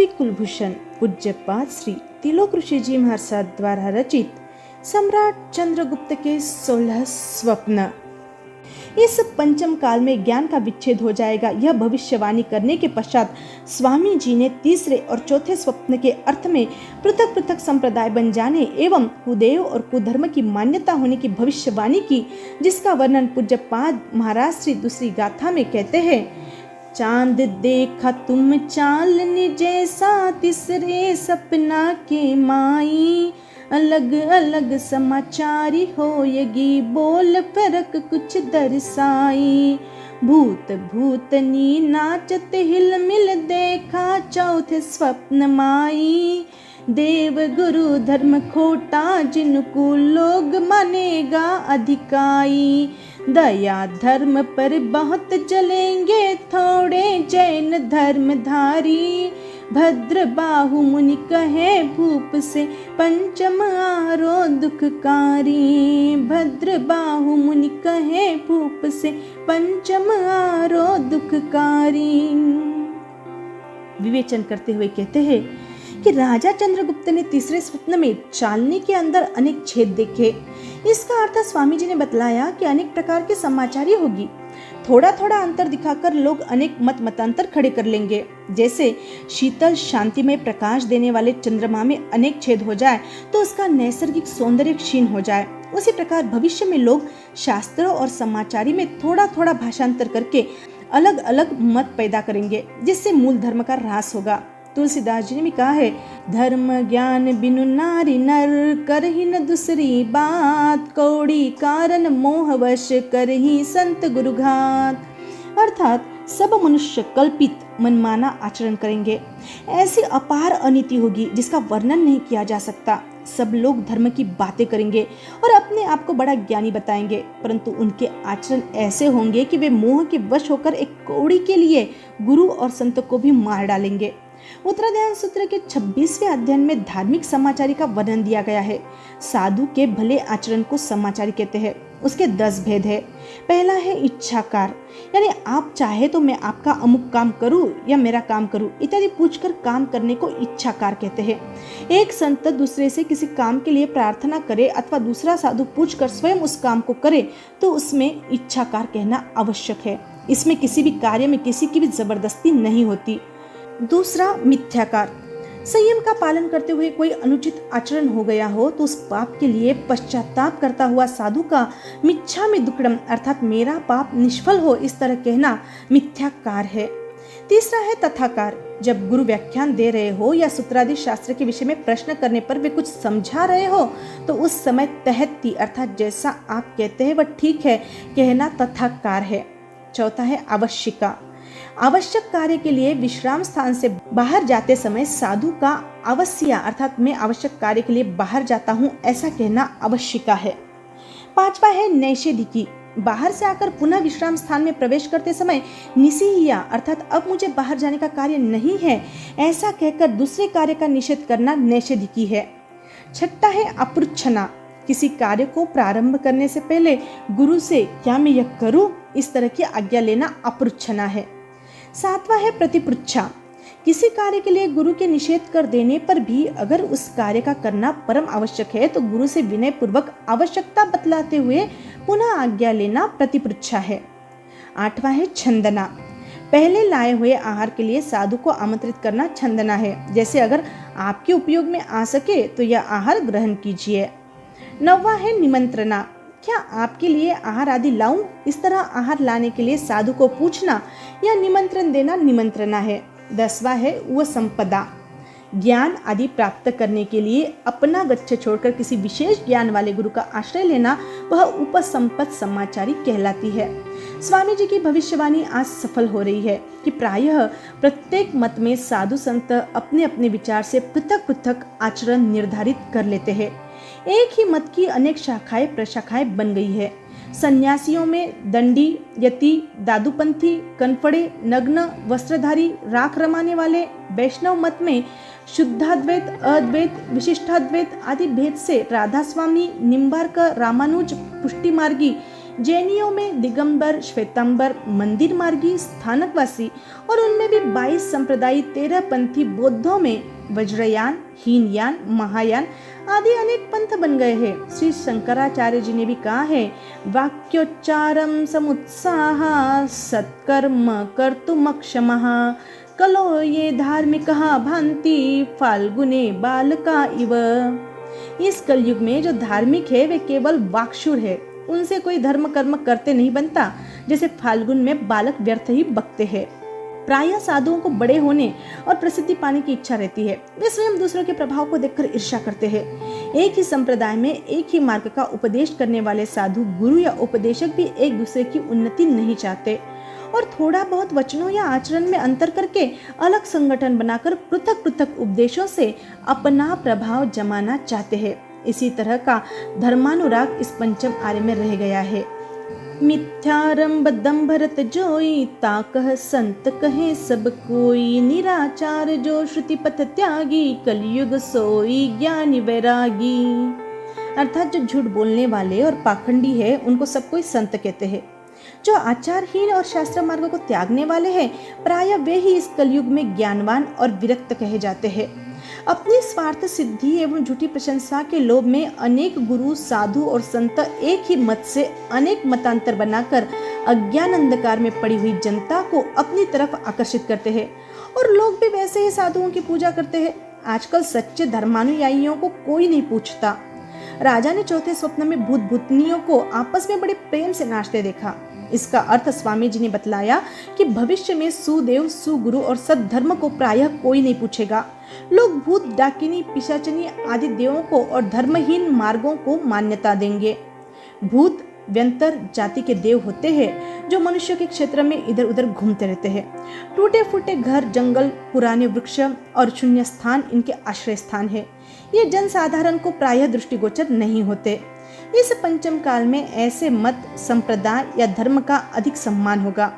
कवि कुलभूषण पूज्यपाद श्री त्रिलोक ऋषि जी महाराज द्वारा रचित सम्राट चंद्रगुप्त के 16 स्वप्न। इस पंचम काल में ज्ञान का विच्छेद हो जाएगा, यह भविष्यवाणी करने के पश्चात स्वामी जी ने तीसरे और चौथे स्वप्न के अर्थ में पृथक पृथक संप्रदाय बन जाने एवं कुदेव और कुधर्म की मान्यता होने की भविष्यवाणी की, जिसका वर्णन पूज्यपाद महाराज श्री दूसरी गाथा में कहते हैं। चांद देखा तुम चांदनी जैसा, तीसरे सपना के माई, अलग अलग समाचारी होयगी, बोल फरक कुछ दर्शाई। भूत भूतनी नाचत हिल मिल देखा, चौथे स्वप्न माई, देव गुरु धर्म खोटा, जिनको लोग मानेगा अधिकाई। दया धर्म पर बहुत जलेंगे, थोड़े जैन धर्मधारी, भद्र बाहु मुनि कहे भूप से, पंचम आरो दुखकारी। भद्र बाहु मुनि कहे भूप से, पंचम आरो दुखकारी। विवेचन करते हुए कहते हैं कि राजा चंद्रगुप्त ने तीसरे स्वप्न में चालनी के अंदर अनेक छेद देखे। इसका अर्थ स्वामी जी ने बतलाया कि अनेक प्रकार की समाचारी होगी। थोड़ा थोड़ा अंतर दिखाकर लोग अनेक मतांतर खड़े कर लेंगे। जैसे शीतल शांतिमय प्रकाश देने वाले चंद्रमा में अनेक छेद हो जाए तो उसका नैसर्गिक सौंदर्य क्षीण हो जाए, उसी प्रकार भविष्य में लोग शास्त्रों और समाचारी में थोड़ा थोड़ा भाषांतर करके अलग अलग मत पैदा करेंगे, जिससे मूल धर्म का ह्रास होगा। तुलसीदास जी ने भी कहा है, धर्म ज्ञान बिनु नारी नर, करही न दूसरी बात, कौड़ी कारण मोहवश, करही संत गुरुघात। अर्थात सब मनुष्य कल्पित मनमाना आचरण करेंगे। ऐसी अपार अनीति होगी जिसका वर्णन नहीं किया जा सकता। सब लोग धर्म की बातें करेंगे और अपने आप को बड़ा ज्ञानी बताएंगे, परंतु उनके आचरण ऐसे होंगे कि वे मोह के वश होकर एक कौड़ी के लिए गुरु और संत को भी मार डालेंगे। उत्तराध्याय सूत्र के 26वें अध्ययन में धार्मिक समाचारी का वर्णन दिया गया है। साधु के भले आचरण को समाचारी कहते हैं। उसके 10 भेद है। पहला है इच्छाकार, यानी आप चाहे तो मैं आपका अमुक काम करूं या मेरा काम करूं इत्यादि पूछकर काम करने को इच्छाकार कहते हैं। एक संत दूसरे से किसी काम के लिए प्रार्थना करे अथवा दूसरा साधु पूछकर स्वयं उस काम को करे तो उसमें इच्छाकार कहना आवश्यक है। इसमें किसी भी कार्य में किसी की भी जबरदस्ती नहीं होती। दूसरा मिथ्याकार, संयम का पालन करते हुए कोई अनुचित आचरण हो गया हो तो उस पाप के लिए पश्चाताप करता हुआ साधु का मिच्छामि दुक्कडम अर्थात मेरा पाप निष्फल हो इस तरह कहना मिथ्याकार है। तीसरा है तथाकार, जब गुरु व्याख्यान दे रहे हो या सूत्रादि शास्त्र के विषय में प्रश्न करने पर वे कुछ समझा रहे हो तो उस समय तहत्ती अर्थात जैसा आप कहते हैं वह ठीक है कहना तथाकार है। चौथा है आवश्यका, आवश्यक कार्य के लिए विश्राम स्थान से बाहर जाते समय साधु का अवश्या अर्थात मैं आवश्यक कार्य के लिए बाहर जाता हूँ ऐसा कहना आवश्यका है। पांचवा है नैषेधिकी, बाहर से आकर पुनः विश्राम स्थान में प्रवेश करते समय निसीहिया अर्थात अब मुझे बाहर जाने का कार्य नहीं है ऐसा कहकर दूसरे कार्य का निषेध करना नैषेधिकी है। छठा है अपृच्छना, किसी कार्य को प्रारंभ करने से पहले गुरु से क्या मैं यह करूं इस तरह की आज्ञा लेना अपृच्छना है। सातवां है प्रतिपृच्छा, किसी कार्य के लिए गुरु के निषेध कर देने पर भी अगर उस कार्य का करना परम आवश्यक है तो गुरु से विनय पूर्वक आवश्यकता बतलाते हुए पुनः आज्ञा लेना प्रतिपृच्छा है। आठवां है छंदना, पहले लाए हुए आहार के लिए साधु को आमंत्रित करना छंदना है। जैसे अगर आपके उपयोग में आ सके तो यह आहार ग्रहण कीजिए। नौवां है निमंत्रणा, क्या आपके लिए आहार आदि लाऊं इस तरह आहार लाने के लिए साधु को पूछना या निमंत्रण देना निमंत्रणा है। 10वां है वह संपदा, ज्ञान आदि प्राप्त करने के लिए अपना गच्छ छोड़कर किसी विशेष ज्ञान वाले गुरु का आश्रय लेना वह उपसंपद समाचारी कहलाती है। स्वामी जी की भविष्यवाणी आज सफल हो रही है कि प्रायः प्रत्येक मत में साधु संत अपने अपने विचार से पृथक पृथक आचरण निर्धारित कर लेते हैं। एक ही मत की अनेक शाखाएं प्रशाखाएं बन गई है। सन्यासियों में दंडी, यति, दादूपंथी, कनफड़े, नग्न, वस्त्रधारी, राख रमाने वाले, वैष्णव मत में शुद्धाद्वैत, अद्वैत, विशिष्टाद्वैत आदि भेद से राधा स्वामी, निम्बार्क, रामानुज, पुष्टि मार्गी, जैनियों में दिगंबर, श्वेतांबर, मंदिर मार्गी, स्थानकवासी और उनमें भी 22 संप्रदाय, 13 पंथी, बौद्धों में वज्रयान, हीनयान, महायान आदि अनेक पंथ बन गए हैं। श्री शंकराचार्य जी ने भी कहा है, वाक्योच्चारम समुत्साह सत्कर्म कर्तुमक्षमः कलो ये धार्मिकः भांति फाल्गुने बालका इव। इस कलयुग में जो धार्मिक है वे केवल वाक्शुर है, उनसे कोई धर्म कर्म करते नहीं बनता, जैसे फाल्गुन में बालक व्यर्थ ही बकते हैं। प्रायः साधुओं को बड़े होने और प्रसिद्धि पाने की इच्छा रहती है। वे स्वयं दूसरों के प्रभाव को देखकर ईर्ष्या करते हैं। एक ही संप्रदाय में एक ही मार्ग का उपदेश करने वाले साधु, गुरु या उपदेशक भी एक दूसरे की उन्नति नहीं चाहते और थोड़ा बहुत वचनों या आचरण में अंतर करके अलग संगठन बनाकर पृथक पृथक उपदेशों से अपना प्रभाव जमाना चाहते हैं। इसी तरह का धर्मानुराग इस पंचम आर्य में रह गया है। मिथ्यारंभ दंभरत जोई ताकह संत कहे सब कोई, निराचार जो श्रुति पथ त्यागी कलयुग सोई ज्ञानी वैरागी। अर्थात जो झूठ बोलने वाले और पाखंडी है उनको सब कोई संत कहते हैं। जो आचारहीन और शास्त्र मार्ग को त्यागने वाले हैं प्राय वे ही इस कलयुग में ज्ञानवान और विरक्त कहे जाते हैं। अपनी स्वार्थ सिद्धि एवं झूठी प्रशंसा के लोभ में अनेक गुरु, साधु और संत एक ही मत से अनेक मतांतर बनाकर अज्ञान अंधकार में पड़ी हुई जनता को अपनी तरफ आकर्षित करते हैं और लोग भी वैसे ही साधुओं की पूजा करते हैं। आजकल सच्चे धर्मानुयायियों को कोई नहीं पूछता। राजा ने चौथे स्वप्न में भूत भूतनियों को आपस में बड़े प्रेम से नाचते देखा। इसका अर्थ स्वामी जी ने बतलाया कि भविष्य में सुदेव, सुगुरु और सद्धर्म को प्रायः कोई नहीं पूछेगा। लोग भूत, डाकिनी, पिशाचनी आदि देवों को और धर्महीन मार्गों को मान्यता देंगे। भूत व्यंतर जाति के देव होते हैं जो मनुष्य के क्षेत्र में इधर उधर घूमते रहते हैं। टूटे फूटे घर, जंगल, पुराने वृक्ष और शून्य स्थान इनके आश्रय स्थान है। ये जनसाधारण को प्रायः दृष्टिगोचर नहीं होते। इस पंचम काल में ऐसे मत, संप्रदाय या धर्म का अधिक सम्मान होगा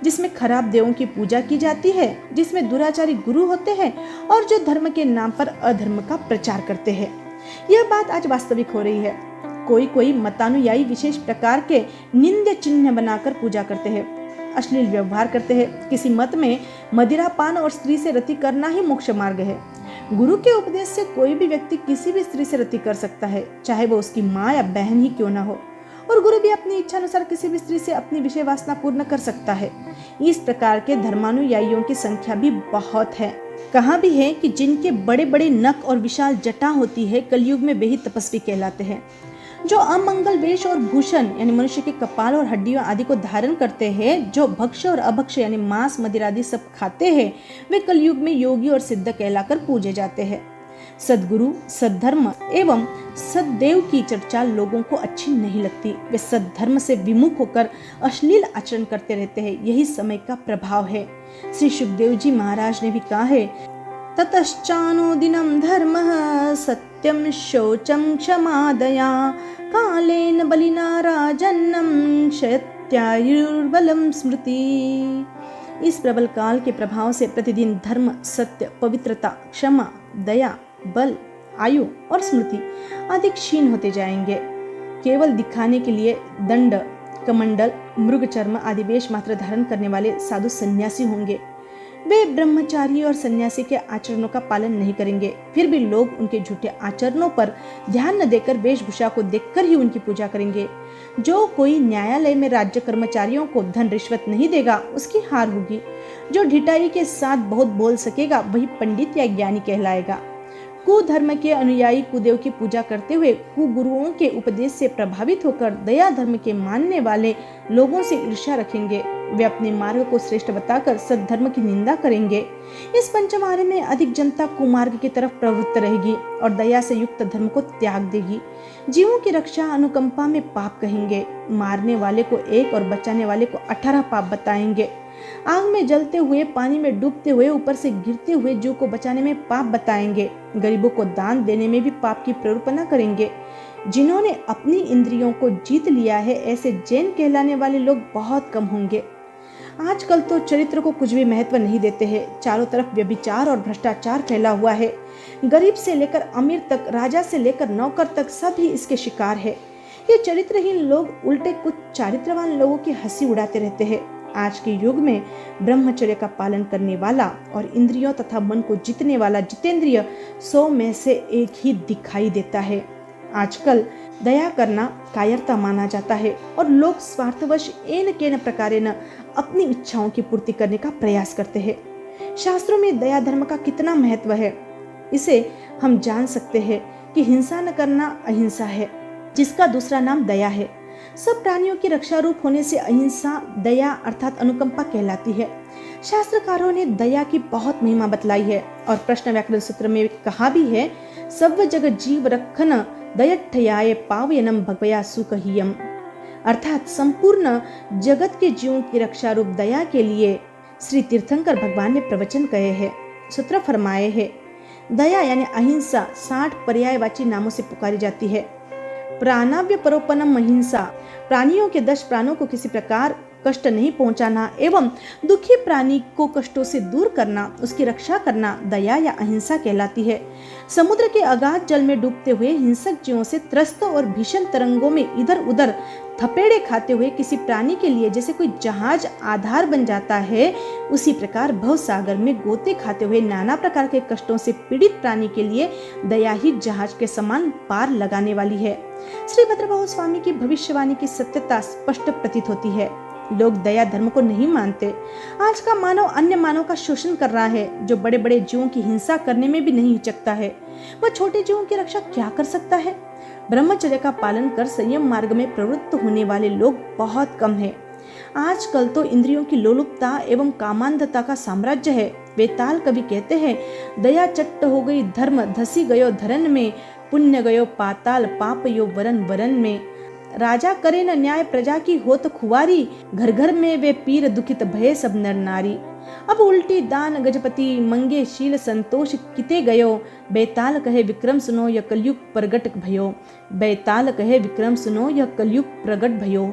जिसमें खराब देवों की पूजा की जाती है, जिसमें दुराचारी गुरु होते हैं और जो धर्म के नाम पर अधर्म का प्रचार करते हैं। यह बात आज वास्तविक हो रही है। कोई कोई मतानुयायी विशेष प्रकार के निंद्य चिन्ह बनाकर पूजा करते हैं, अश्लील व्यवहार करते हैं। किसी मत में मदिरापान और स्त्री से रति करना ही मोक्ष मार्ग है। गुरु के उपदेश से कोई भी व्यक्ति किसी भी स्त्री से रति कर सकता है, चाहे वो उसकी माँ या बहन ही क्यों ना हो, और गुरु भी अपनी इच्छा अनुसार किसी भी स्त्री से अपनी विषय वासना पूर्ण कर सकता है। इस प्रकार के धर्मानुयायियों की संख्या भी बहुत है। कहा भी है कि जिनके बड़े बड़े नख और विशाल जटा होती है, कलयुग में वे ही तपस्वी कहलाते हैं। जो अमंगल वेश और भूषण यानी मनुष्य के कपाल और हड्डियों आदि को धारण करते हैं, जो भक्ष्य और अभक्ष्य यानी मांस, मदिरा आदि सब खाते हैं, वे कलयुग में योगी और सिद्ध कहलाकर पूजे जाते हैं। सद्गुरु, सद्धर्म एवं सद्देव की चर्चा लोगों को अच्छी नहीं लगती। वे सद्धर्म से विमुख होकर अश्लील आचरण करते रहते हैं। यही समय का प्रभाव है। श्री सुखदेव जी महाराज ने भी कहा है, ततश्चानो दिनम धर्मः सत्यम शौचम क्षमा दया कालेन बलिना राजन्नम शयत्यायुर्बलम स्मृति। इस प्रबल काल के प्रभाव से प्रतिदिन धर्म, सत्य, पवित्रता, क्षमा, दया, बल, आयु और स्मृति आदि क्षीण होते जाएंगे। केवल दिखाने के लिए दंड, कमंडल, मृग चर्म आदि वेश मात्र धारण करने वाले साधु सन्यासी होंगे। वे ब्रह्मचारी और सन्यासी के आचरणों का पालन नहीं करेंगे। फिर भी लोग उनके झूठे आचरणों पर ध्यान न देकर वेशभूषा को देखकर ही उनकी पूजा करेंगे। जो कोई न्यायालय में राज्य कर्मचारियों को धन रिश्वत नहीं देगा, उसकी हार होगी। जो ढिठाई के साथ बहुत बोल सकेगा, वही पंडित या ज्ञानी कहलाएगा। कुधर्म के अनुयायी कुदेव की पूजा करते हुए कुगुरुओं के उपदेश से प्रभावित होकर दया धर्म के मानने वाले लोगों से ईर्ष्या रखेंगे। वे अपने मार्ग को श्रेष्ठ बताकर सद्धर्म की निंदा करेंगे। इस पंचमार्य में अधिक जनता कुमार्ग की तरफ प्रवृत्त रहेगी और दया से युक्त धर्म को त्याग देगी। जीवों की रक्षा अनुकंपा में पाप कहेंगे। मारने वाले को 1 और बचाने वाले को 18 पाप बताएंगे। आग में जलते हुए, पानी में डूबते हुए, ऊपर से गिरते हुए जीव को बचाने में पाप बताएंगे। गरीबों को दान देने में भी पाप की प्ररूपना करेंगे। जिन्होंने अपनी इंद्रियों को जीत लिया है, ऐसे जैन कहलाने वाले लोग बहुत कम होंगे। आजकल तो चरित्र को कुछ भी महत्व नहीं देते हैं। चारों तरफ व्यभिचार और भ्रष्टाचार फैला हुआ है। गरीब से लेकर अमीर तक, राजा से लेकर नौकर तक सभी इसके शिकार है। ये चरित्रहीन लोग उल्टे कुछ चारित्रवान लोगों की हंसी उड़ाते रहते हैं। आज के युग में ब्रह्मचर्य का पालन करने वाला और इंद्रियों तथा मन को जीतने वाला जितेंद्रिय 100 में से एक ही दिखाई देता है। आजकल दया करना कायरता माना जाता है और लोग स्वार्थवश एन केन प्रकारेण अपनी इच्छाओं की पूर्ति करने का प्रयास करते हैं। शास्त्रों में दया धर्म का कितना महत्व है, इसे हम जान सकते हैं कि हिंसा न करना अहिंसा है, जिसका दूसरा नाम दया है। सब प्राणियों की रक्षा रूप होने से अहिंसा दया अर्थात अनुकंपा कहलाती है। शास्त्रकारों ने दया की बहुत महिमा बतलाई है और प्रश्न व्याकरण सूत्र में कहा भी है, सब जग जीव रखन दयठयाय पावयनम भगवया सुकहियम, अर्थात संपूर्ण जगत के जीवों की रक्षा रूप दया के लिए श्री तीर्थंकर भगवान ने प्रवचन कहे हैं। सूत्र फरमाए है, दया यानी अहिंसा 60 पर्यायवाची नामों से पुकारी जाती है। प्राणाव्य परोपनम अहिंसा, प्राणियों के 10 प्राणों को किसी प्रकार कष्ट नहीं पहुंचाना एवं दुखी प्राणी को कष्टों से दूर करना, उसकी रक्षा करना दया या अहिंसा कहलाती है। समुद्र के अगाध जल में डूबते हुए हिंसक जीवों से त्रस्त और भीषण तरंगों में इधर उधर थपेड़े खाते हुए किसी प्राणी के लिए जैसे कोई जहाज आधार बन जाता है, उसी प्रकार भवसागर में गोते खाते हुए नाना प्रकार के कष्टों से पीड़ित प्राणी के लिए दया ही जहाज के समान पार लगाने वाली है। श्री भद्रबाहु स्वामी की भविष्यवाणी की सत्यता स्पष्ट प्रतीत होती है। लोग दया धर्म को नहीं मानते। आज का मानव अन्य मानव का शोषण कर रहा है, जो बड़े बड़े जीवों की हिंसा करने में भी नहीं हिचकता है, वह छोटे जीवों की रक्षा क्या कर सकता है। ब्रह्मचर्य का पालन कर संयम मार्ग में प्रवृत्त होने वाले लोग बहुत कम हैं। आजकल तो इंद्रियों की लोलुपता एवं कामांधता का साम्राज्य है। वेताल कवि कहते हैं, दया चट्ट हो गई धर्म धसी गयो धरन में, पुण्य गयो पाताल पाप यो वरन वरन में। राजा करे न न्याय प्रजा की होत खुवारी, घर घर में वे पीर दुखित भय सब नर नारी। अब उल्टी दान गजपति मंगे शील संतोष किते गयो, बेताल कहे विक्रम सुनो यह कलयुग प्रगट भयो। बेताल कहे विक्रम सुनो यह कलयुग प्रगट भयो।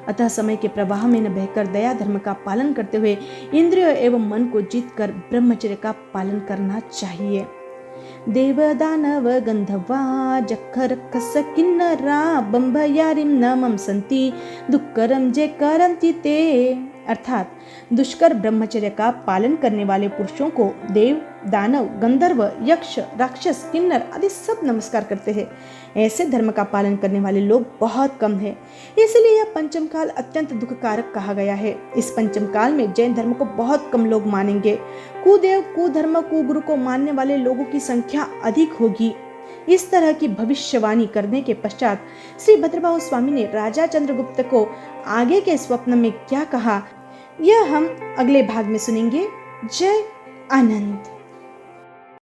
अतः समय के प्रवाह में न बहकर दया धर्म का पालन करते हुए इंद्रियों एवं मन को जीतकर ब्रह्मचर्य का पालन करना चाहिए। देवदानव गंधर्वा जखर खस किन्नरा बंभयारिम नमम संति दुक्करम जे करंति ते, अर्थात दुष्कर ब्रह्मचर्य का पालन करने वाले पुरुषों को देव दानव गंधर्व यक्ष राक्षस किन्नर आदि सब नमस्कार करते हैं। ऐसे धर्म का पालन करने वाले लोग बहुत कम हैं, इसलिए यह पंचम काल अत्यंत दुखकारक कहा गया है। इस पंचम काल में जैन धर्म को बहुत कम लोग मानेंगे। कुदेव कुधर्म कुगुरु को मानने वाले लोगों की संख्या अधिक होगी। इस तरह की भविष्यवाणी करने के पश्चात श्री भद्रबाहु स्वामी ने राजा चंद्रगुप्त को आगे के स्वप्न में क्या कहा, यह हम अगले भाग में सुनेंगे। जय आनंद।